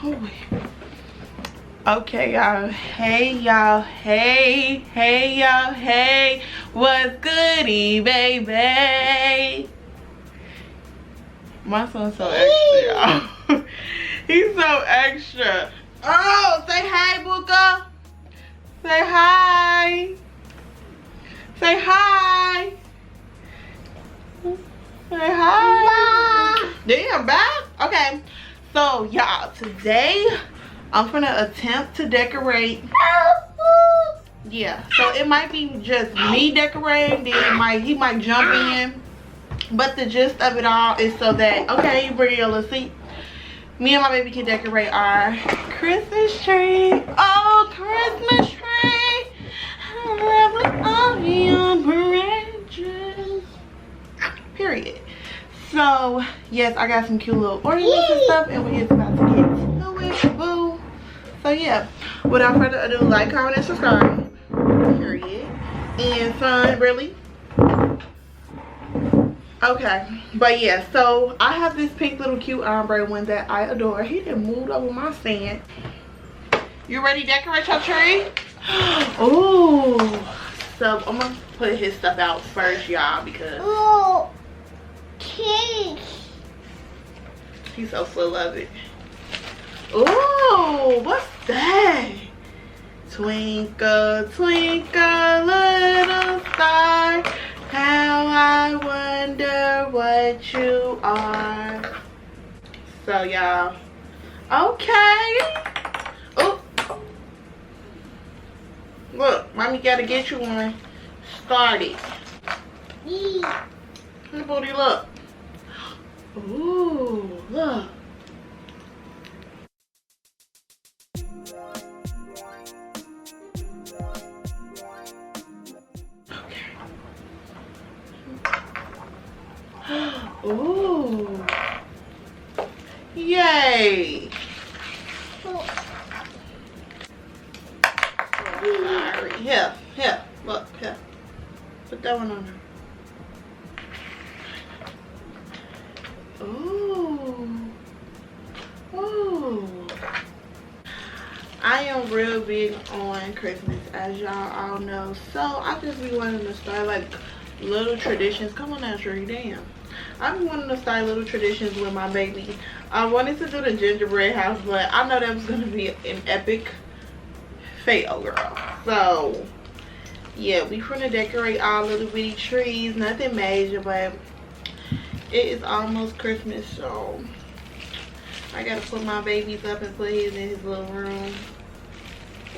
Oh, okay, y'all. Hey, y'all. Hey, y'all. Hey, what's goody, baby? My son's so extra, y'all. He's so extra. Oh, say hi, Buka. Say hi. Say hi. Say hi. Damn, bye. Okay. So, y'all, today I'm gonna attempt to decorate. Yeah, so it might be just me decorating, then he might jump in. But the gist of it all is so that, okay, you bring your little seat. Me and my baby can decorate our Christmas tree. Oh, Christmas tree. I love all your branches. Period. So, yes, I got some cute little ornaments and stuff, and we're just about to get to it, boo. So, yeah, without further ado, like, comment, and subscribe. Period. And son, really? Okay, but yeah, so I have this pink little cute ombre one that I adore. He done moved over my stand. You ready to decorate your tree? Oh, so I'm gonna put his stuff out first, y'all, because he's so full of it. Oh, what's that? Twinkle, twinkle, little star, how I wonder what you are. So, y'all. Okay. Oh. Look, mommy gotta get you one started. Hey, booty, look. Ooh, look. Ooh. Yay. Sorry. Here, look, here. Put that one on there. Ooh. Ooh. I am real big on Christmas, as y'all all know. So I just be wanting to start like little traditions. Come on now, Sheree, damn. I've been wanting to start little traditions with my baby. I wanted to do the gingerbread house, but I know that was going to be an epic fail, girl. So, yeah, we finna decorate our little bitty trees. Nothing major, but it is almost Christmas, so I got to put my babies up and put his in his little room.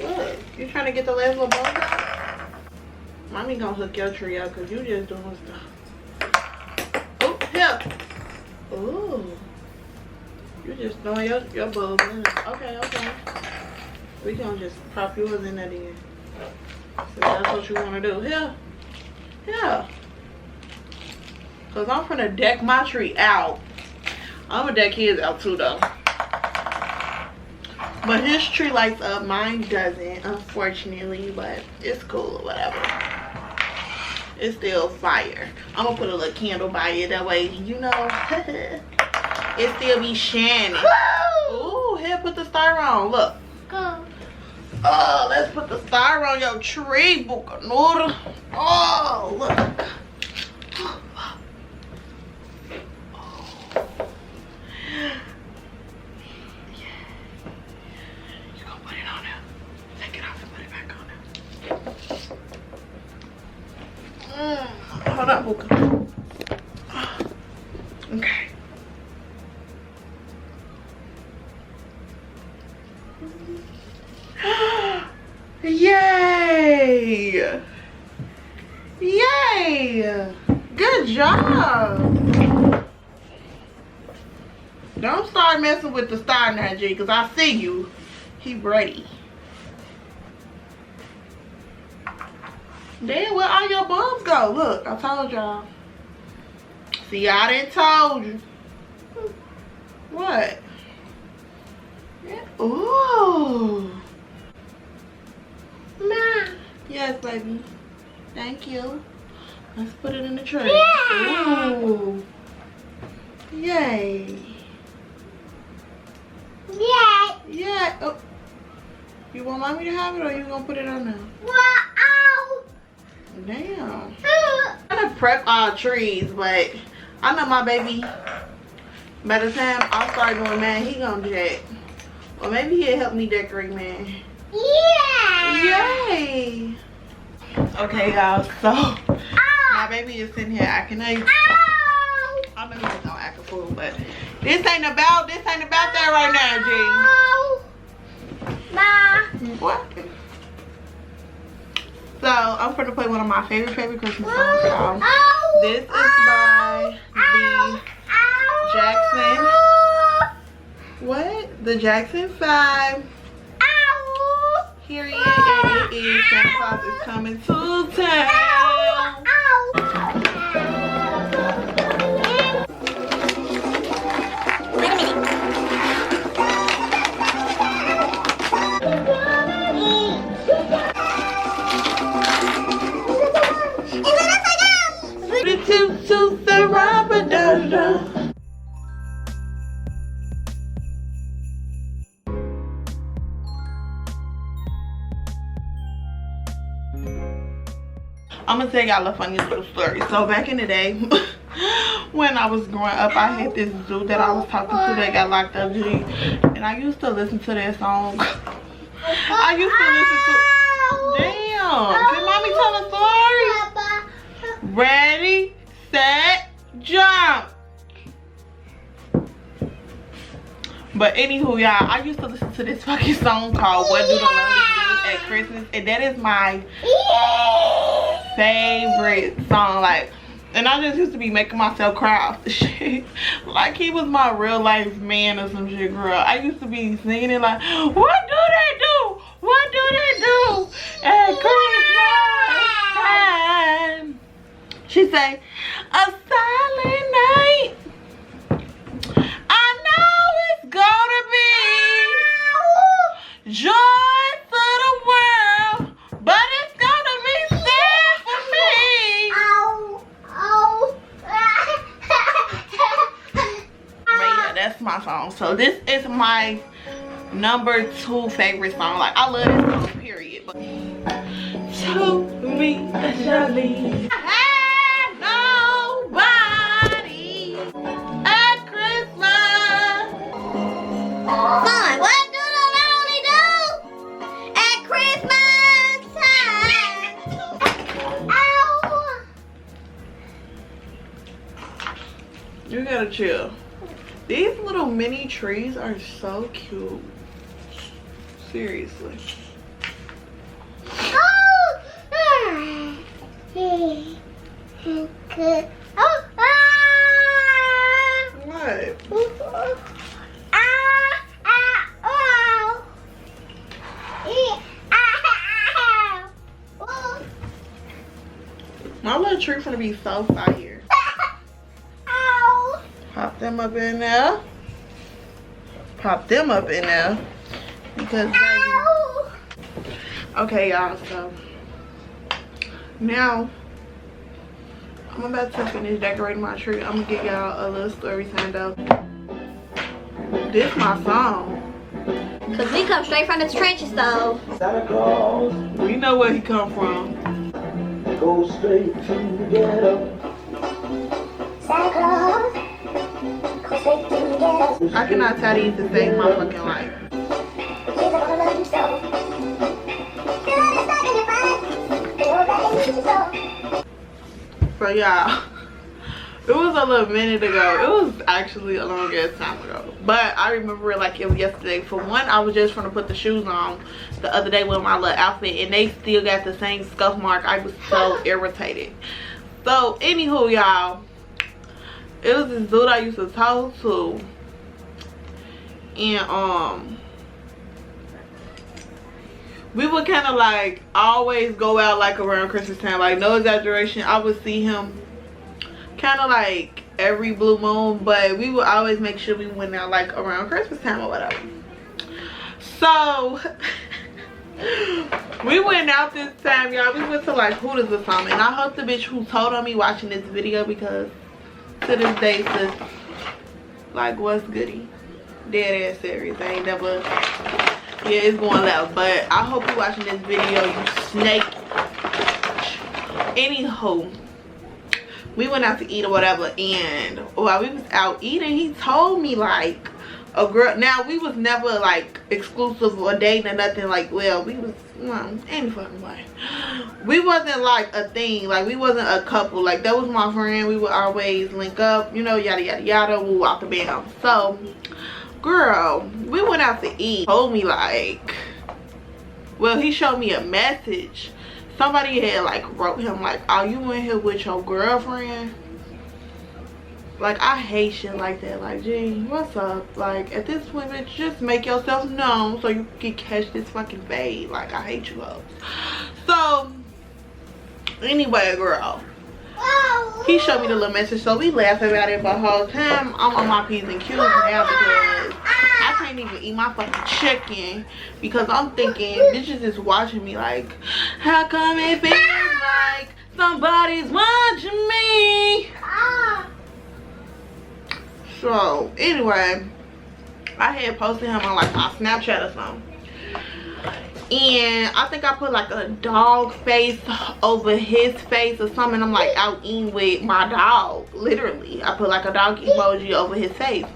Look, you trying to get the last little bow out? Mommy gonna hook your tree up because you just doing stuff. Yeah. Ooh. You just throwing your bulb in it. Okay. We gonna just prop yours in that end. So that's what you wanna do. Yeah. Cause I'm finna deck my tree out. I'm gonna deck his out too though. But his tree lights up, mine doesn't, unfortunately, but it's cool or whatever. It's still fire. I'm gonna put a little candle by it, that way, you know, it still be shining. Ooh, here, put the star on, look. Oh, let's put the star on your tree, Bucanura. Oh, look. Hold up, Buka. Okay. Yay! Yay! Good job. Don't start messing with the star now, G, because I see you. He ready. Then where all your bulbs go? Look, I told y'all. See, I done told you. What? Yeah. Ooh. Ma. Yes, baby. Thank you. Let's put it in the tray. Yeah. Ooh. Yay. Yeah. Yeah. Oh. You want mommy to have it or you gonna put it on there? Wow. Damn. I'm gonna prep our trees, but I know my baby, by the time I start doing man, he gonna do that. Or maybe he'll help me decorate, man. Yeah. Yay. Okay, y'all, so my baby is sitting here acting like, I know he's not acting fool, but this ain't about that right now, G. Ma. What? So I'm gonna play one of my favorite Christmas songs, y'all. This is by the Jackson. What? The Jackson 5. Period. And it is Santa Claus is coming to town. To the rubber dub. I'm gonna tell y'all a funny little story. So back in the day, when I was growing up, I had this dude that I was talking to that got locked up, G, and I used to listen to that song. I used to listen to. Damn! Can mommy tell a story? Ready, set, jump. But anywho, y'all, I used to listen to this fucking song called "What Do the Lonely Do" at Christmas, and that is my favorite song. Like, and I just used to be making myself cry off the shit. Like he was my real life man or some shit, girl. I used to be singing it like, what do they do? What do they do at Christmas time? She say, a silent night. I know it's gonna be joy to the world, but it's gonna be sad for me. But yeah, that's my song. So this is my number 2 favorite song. Like I love this song, period. But to me, Charlie. Mom, what do the lonely do at Christmas time? Ow. You gotta chill. These little mini trees are so cute. Seriously. What? My little tree finna be so fire. Pop them up in there. Pop them up in there. Because baby. Okay, y'all, so now I'm about to finish decorating my tree. I'm gonna give y'all a little story time though. This my song. Cause we come straight from the trenches though. Santa Claus, We know where he come from. go straight to the ghetto. Santa Claus, go straight to the ghetto. I cannot tell these to save my fucking life. He's gonna love you so. So y'all, it was a little minute ago. It was actually a long ass time ago, but I remember it like it was yesterday. For one, I was just trying to put the shoes on the other day with my little outfit, and they still got the same scuff mark. I was so irritated. So anywho, y'all, it was this dude I used to talk to, and we would kind of like always go out like around Christmas time. Like no exaggeration, I would see him kind of like every blue moon, but we would always make sure we went out like around Christmas time or whatever. So we went out this time, y'all. We went to like Hooters or something, and I hope the bitch who told on me watching this video, because to this day sis, like, what's goody? Dead ass serious. I ain't never. Yeah, it's going left. But I hope you're watching this video, you snake. Anywho, we went out to eat or whatever, and while we was out eating, he told me like a girl. Now we was never like exclusive or dating or nothing. Like, well, we was any fucking way. We wasn't like a thing. Like, we wasn't a couple. Like, that was my friend. We would always link up, you know, yada yada yada. We walk the band. So, girl, we went out to eat. Told me like, well, he showed me a message. Somebody had like wrote him like, are you in here with your girlfriend? Like, I hate shit like that. Like, gee, what's up? Like, at this point, bitch, just make yourself known so you can catch this fucking fade. Like, I hate you hoes. So, anyway, girl, he showed me the little message, so we laughed about it, but the whole time I'm on my P's and Q's now because I can't even eat my fucking chicken because I'm thinking bitches is watching me like, how come it feels like somebody's watching me? So anyway, I had posted him on like my Snapchat or something, and I think I put like a dog face over his face or something. I'm like out eating with my dog, literally. I put like a dog emoji over his face,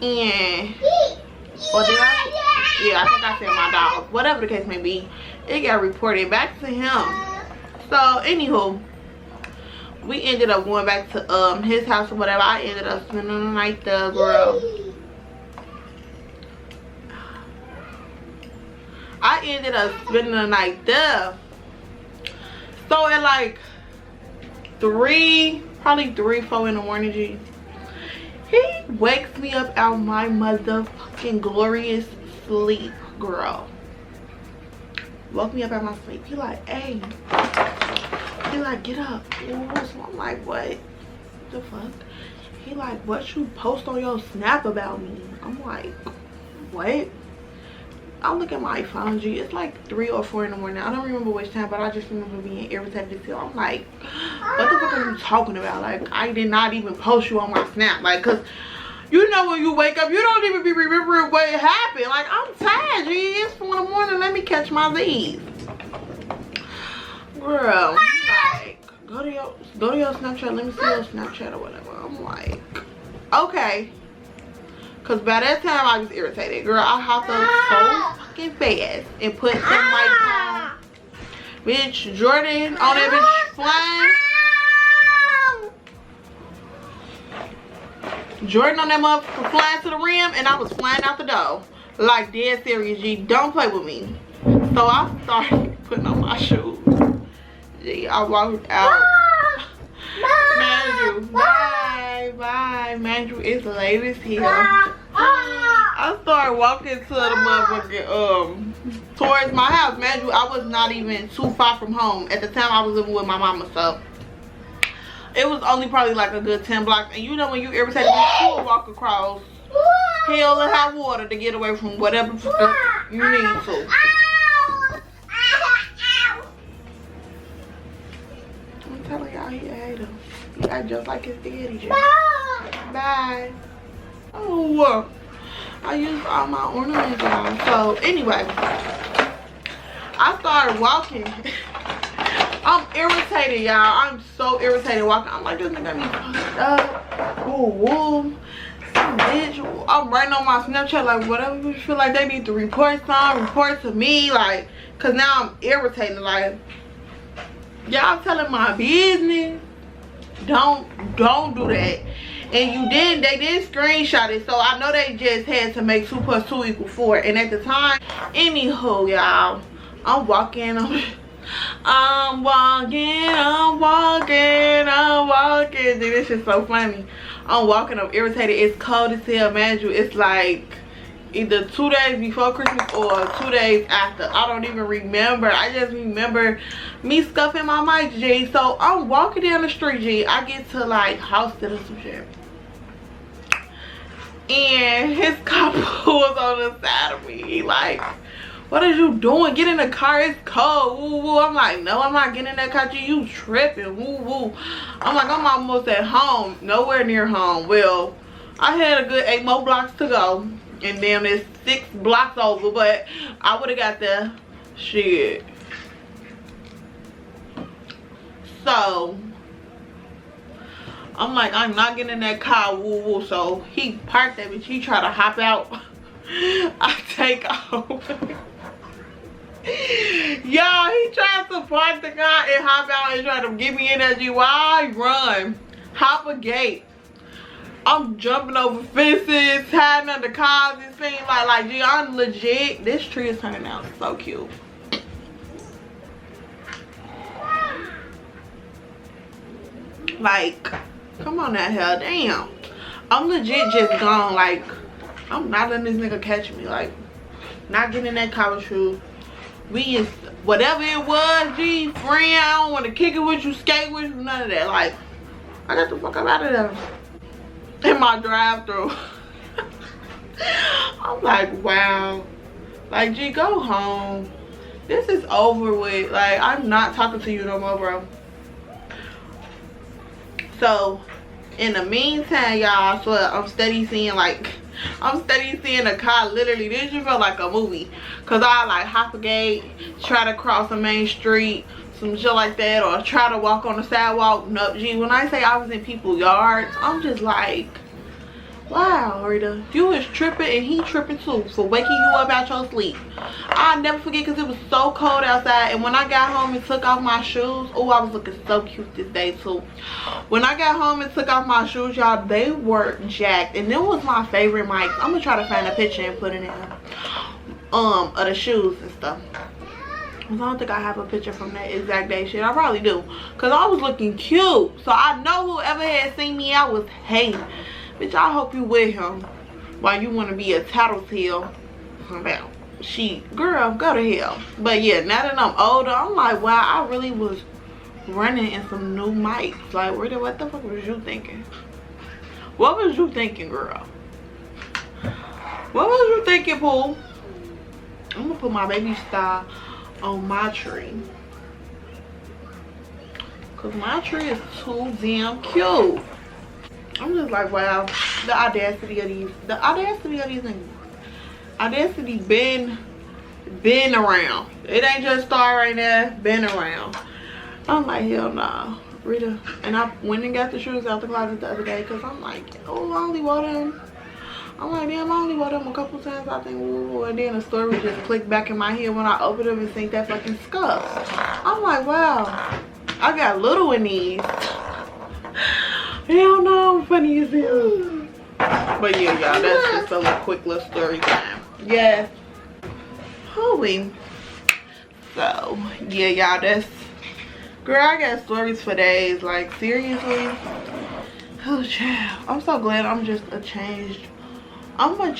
and or did I? Yeah, I think I said my dog. Whatever the case may be, it got reported back to him. So anywho, we ended up going back to his house or whatever. I ended up spending the night there, girl. I ended up spending the night there. So at like 3, probably 3, 4 in the morning, G, he wakes me up out my motherfucking glorious sleep, girl. Woke me up out my sleep. He like, hey. He like, get up. So I'm like, what the fuck? He like, what you post on your snap about me? I'm like, what? I look at my phone, G. It's like 3 or 4 in the morning. I don't remember which time, but I just remember being irritated as hell. I'm like, what the fuck are you talking about? Like, I did not even post you on my snap. Like, cause you know when you wake up, you don't even be remembering what happened. Like, I'm tired, G. It's 4 in the morning. Let me catch my Z's. Girl, like, go to your Snapchat. Let me see your Snapchat or whatever. I'm like, okay. Cause by that time I was irritated. Girl, I hopped up so fucking fast and put some lights on. Bitch, Jordan on that bitch flying. Jordan on that motherfucker flying to the rim, and I was flying out the door. Like, dead serious, G. Don't play with me. So I started putting on my shoes. G, I walked out. Mandrew, bye. Mandrew, it's late as hell. I started walking to the motherfucking, towards my house. Mandrew, I was not even too far from home. At the time, I was living with my mama, so it was only probably like a good 10 blocks. And you know when you irritated, you will walk across hell and high water to get away from whatever you need to. I'm telling y'all, he hate him. He act just like his daddy. Bye. Oh, I used all my ornaments, y'all. So anyway, I started walking. I'm irritated, y'all. I'm so irritated walking. I'm like, this nigga got me fucked up. Oh, some bitch. I'm writing on my Snapchat like, whatever you feel like they need to report some, report to me, like, cause now I'm irritated. Like, y'all telling my business. Don't do that. And they did screenshot it, so I know they just had to make 2 + 2 = 4. And at the time, anywho, y'all, I'm walking. Dude, this shit's so funny. I'm walking, I'm irritated. It's cold as hell, man. It's like either 2 days before Christmas or 2 days after. I don't even remember. I just remember me scuffing my mic, G. So I'm walking down the street, G. I get to like Houston or some shit, and his cop was on the side of me. He like, what are you doing? Get in the car, it's cold. Woo woo. I'm like, no, I'm not getting in that car, G. You tripping. Woo woo. I'm like, I'm almost at home. Nowhere near home. Well, I had a good 8 more blocks to go. And then it's 6 blocks over, but I would have got there. Shit. So I'm like, I'm not getting in that car, woo woo. So he parked that bitch. He tried to hop out. I take off. Y'all, he tried to park the car and hop out and try to get me in that G. While I run, hop a gate. I'm jumping over fences, hiding under cars. It seems like G, I'm legit. This tree is turning out so cute. Like, come on now, hell, damn. I'm legit just gone. Like, I'm not letting this nigga catch me. Like, not getting in that car shoe. We is whatever it was, G, friend. I don't want to kick it with you, skate with you, none of that. Like, I got the fuck up out of there. In my drive-thru. I'm like, wow. Like, G, go home. This is over with. Like, I'm not talking to you no more, bro. So, in the meantime, y'all, I swear, I'm steady seeing a car. Literally, this just felt like a movie. Cause I like hop a gate, try to cross a main street, some shit like that, or try to walk on the sidewalk. No, G, when I say I was in people's yards, I'm just like, wow, Rita, you was tripping and he tripping too for waking you up out your sleep. I'll never forget because it was so cold outside, and when I got home and took off my shoes, oh, I was looking so cute this day too. When I got home and took off my shoes, y'all, they were jacked, and them was my favorite mics. I'm gonna try to find a picture and put it in of the shoes and stuff. I don't think I have a picture from that exact day. Shit, I probably do, because I was looking cute. So I know whoever had seen me, I was hating. Bitch, I hope you with him while you want to be a tattletale about she. Girl, go to hell. But yeah, now that I'm older, I'm like, wow, I really was running in some new mics. Like, what the fuck was you thinking? What was you thinking, girl? What was you thinking, Pooh? I'm gonna put my baby style on my tree, cause my tree is too damn cute. I'm just like, wow, the audacity of these niggas. Audacity been around. It ain't just start right now, been around. I'm like, hell nah, Rita. And I went and got the shoes out the closet the other day, cause I'm like, oh, I only wore them. I'm like, damn, I only wore them a couple times, I think, ooh, and then the story just clicked back in my head when I opened them and seen that fucking scuff. I'm like, wow, I got little in these. Hell no, I'm funny as hell. But yeah, y'all, that's just a little quick little story time. Yeah. Holy. So, yeah, y'all, that's, girl, I got stories for days. Like, seriously. Oh, child. I'm so glad I'm just a changed. I'm a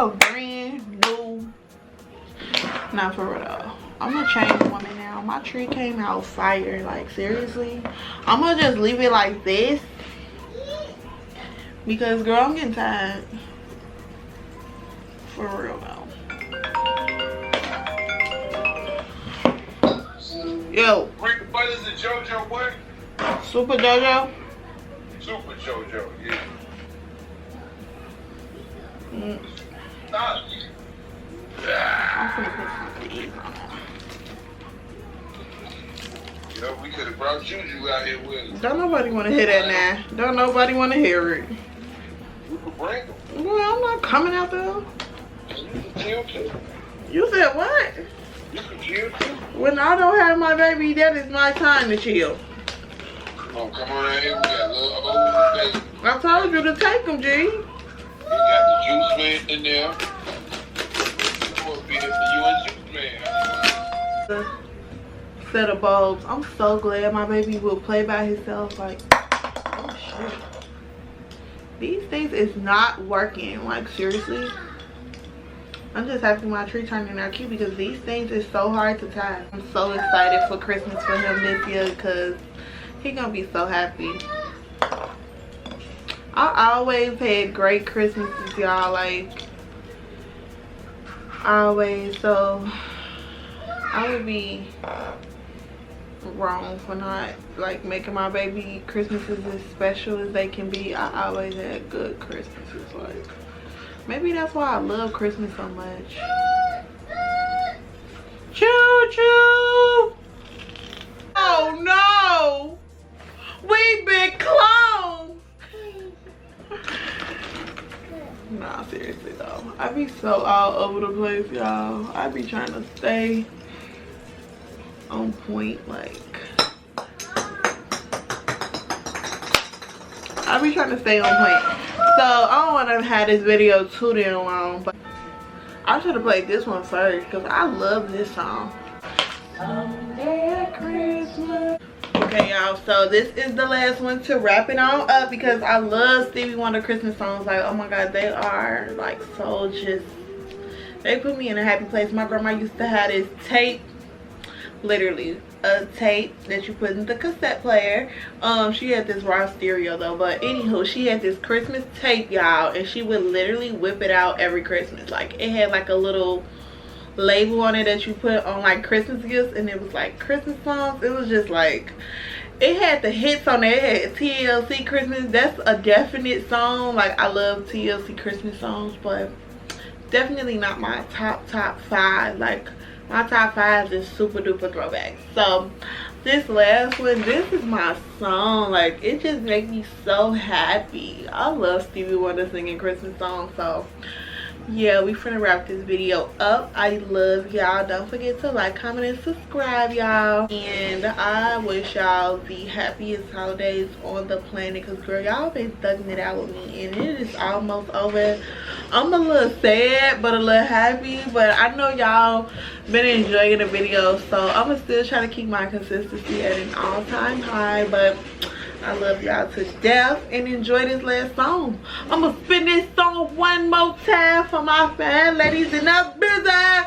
brand new, not for real though, I'm a changed woman now. My tree came out fire. Like, seriously, I'm gonna just leave it like this because, girl, I'm getting tired, for real though. Yo, What is it, JoJo? What? Super JoJo? Super JoJo, yeah. I'm gonna put some things on it. You know, we could have brought Juju out here with us. Don't nobody want to hear that now. Don't nobody want to hear it. You could bring them. Well, I'm not coming out there. And you can chill too. You said what? You can chill too. When I don't have my baby, that is my time to chill. Oh, come on out here. We got a little old baby. I told you to take them, G. We got the juice man in there. Supposed to be there for you and juice man. Set of bulbs. I'm so glad my baby will play by himself. Like, oh shit. These things is not working. Like, seriously. I'm just happy my tree turning out cute because these things is so hard to tie. I'm so excited for Christmas for him this year because he gonna be so happy. I always had great Christmases, y'all. Like, always. So I would be wrong for not like making my baby Christmases as special as they can be. I always had good Christmases. Like maybe that's why I love Christmas so much. Choo choo! Oh no! We've been cloned! Nah, seriously though. I be so all over the place, y'all. I be trying to stay on point, like. I be trying to stay on point. So, I don't want to have this video too damn long, but I should have played this one first because I love this song. Someday at Christmas. Okay, y'all, so this is the last one to wrap it on up because I love Stevie Wonder Christmas songs. Like, oh my god, they are like so just, they put me in a happy place. My grandma used to have this tape, literally a tape that you put in the cassette player. She had this raw stereo though, but anywho, she had this Christmas tape, y'all, and she would literally whip it out every Christmas. Like, it had like a little label on it that you put on like Christmas gifts, and it was like Christmas songs. It was just like, it had the hits on it. It had TLC Christmas. That's a definite song. Like, I love TLC Christmas songs, but definitely not my top 5. Like, my top 5 is super duper throwbacks. So this last one, this is my song. Like, it just makes me so happy. I love Stevie Wonder singing Christmas songs. So yeah, we finna wrap this video up. I love y'all. Don't forget to like, comment, and subscribe, y'all. And I wish y'all the happiest holidays on the planet, because girl, y'all been thugging it out with me and it is almost over. I'm a little sad but a little happy, but I know y'all been enjoying the video, so I'm gonna still try to keep my consistency at an all-time high. But I love y'all to death and enjoy this last song. I'm gonna spin this song one more time for my fan ladies in the business.